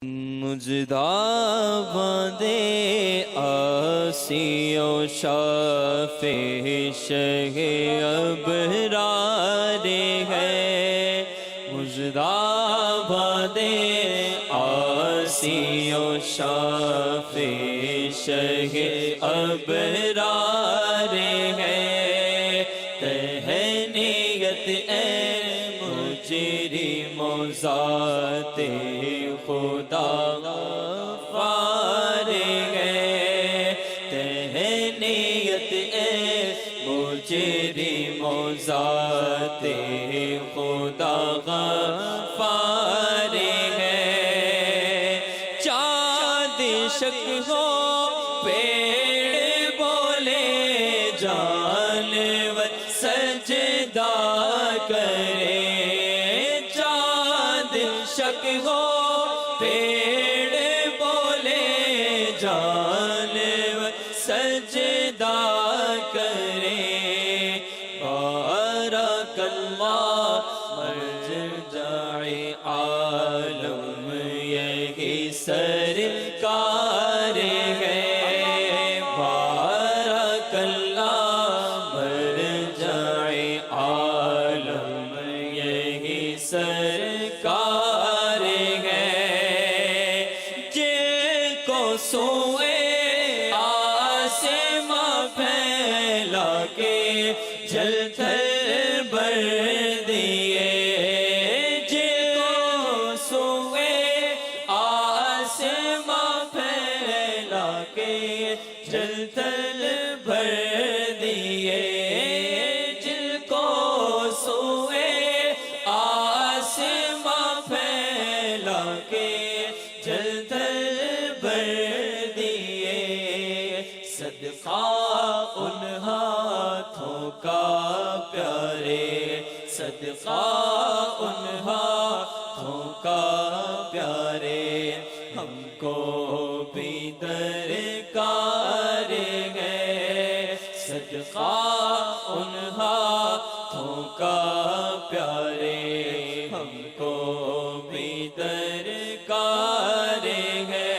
مجدہ بندے آسی و شافع شہ ابرار ہے، مجدہ بندے آسی و شافع شہ ابرار ہے، تہنیت اے مجرم و ذات خدا غفار ہے، تہنیت اے مجرم و ذات خدا غفار ہے، چاند شک ہو پیڑ بولے جانور سجدہ کرے، چاند شک ہو پیڑ بولے جانور سجدہ کرے، بارک اللہ مرجع عالم یہی سرکار ہے، بارک اللہ مرجع عالم یہی سرکار ہے، جن کو سوئے آسماں پھیلا کے جل تھل بر دیے، جن کو سوئے آسماں پھیلا کے جل تھل بھر دیے، جن کو سوئے آسماں پھیلا کے جل تھل بھر دیے، صدقہ ان ہاتھوں کا پیارے، صدقہ ان ہاتھوں کا پیارے، ہم کو بھی درکار ہے، صدقہ ان ہاتھوں کا پیارے، ہم کو بھی درکار ہے،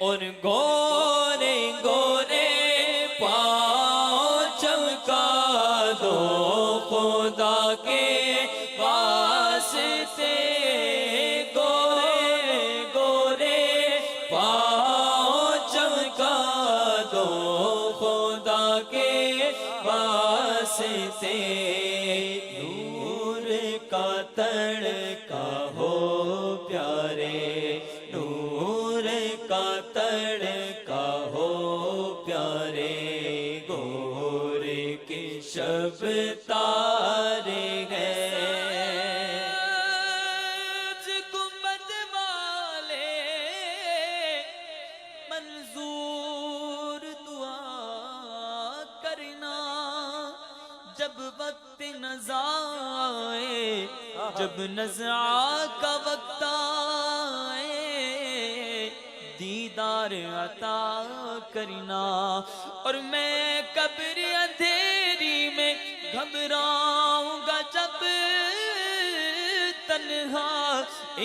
اور گورے گورے پاؤں چمکا دو خدا کے واسطے، گورے گورے پاؤں چمکا دو خدا کے واسطے، نور کا تڑکا ہو پیارے، نور کا تڑکا ہو پیارے، گور کی شب تارے ہیں، گنبد والے منظور دعا کرنا، جب وقت نزا آئے، جب نزع کا وقت آئے، دیدار عطا کرنا، اور میں قبر اندھیری میں گھبراؤں گا جب تنہا،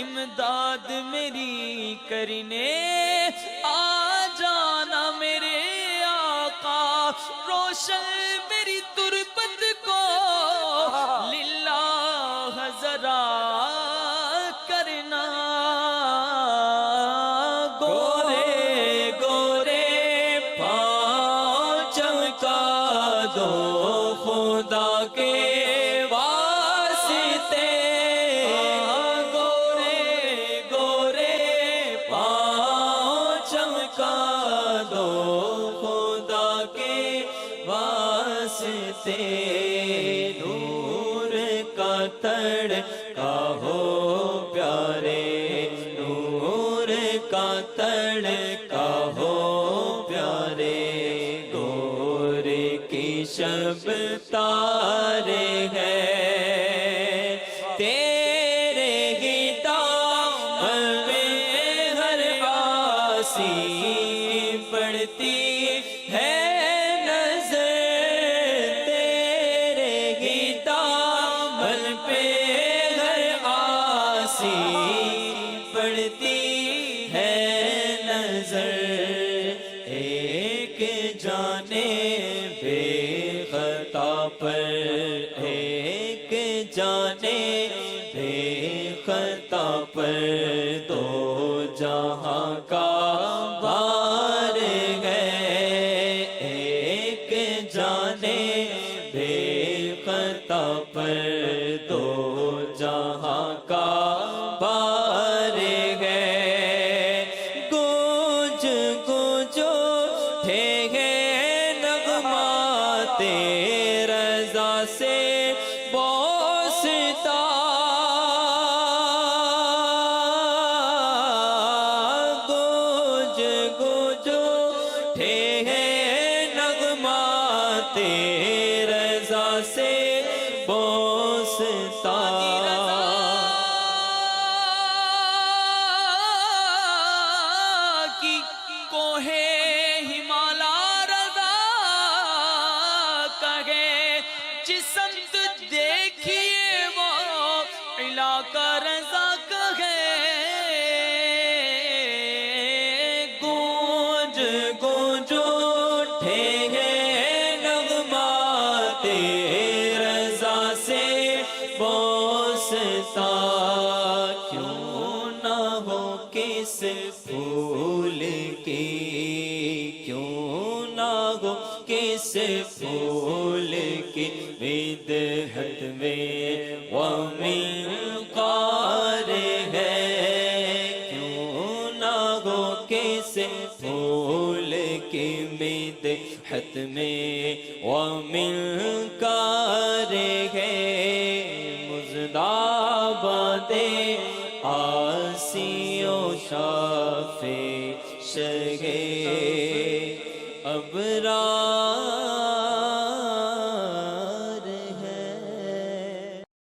امداد میری کرنے آ جانا میرے آقا، روشن میری تربت کو للہ ذرا کرنا، گورے گورے پاؤں چمکا دو خدا کے واسطے، گورے گورے پاؤں چمکا دو خدا کے واسطے، نور کا تڑکا ہو پیارے، نور کا تڑکا ہو پیارے، گور کی شب تارے ہیں، تیرے ہی دامن میں ہر آسی پڑتی ہے نظر، تیرے ہی دامن پہ ہر آسی پڑتی ہے نظر ایک جانے بے خطا پر، ایک جانے بے خطا پر، دو جہاں کا بار ہے، ایک جانے بے خطا پر، دو جہاں کا بار ہے۔ گونج گونج اٹھے ہیں نغمات رضا سے بوستا، گونج گونج اٹھے ہیں نغمات رضا سے بوستا، کی کوہ ہمالا رضا کہے، جس سمت دیکھیے وہ علاقہ رضا کہے، گونج گونج اٹھے ہیں نغمات رضا سے بوستا، کیوں نہ ہو کس پھول کی، کیوں نہ ہو کس پھول کی مدحت میں وہ منقار ہے، کیوں نہ ہو کس پھول کی مدحت میں وہ منقار ہے، مزداباد آسی و شاف شگے ابرار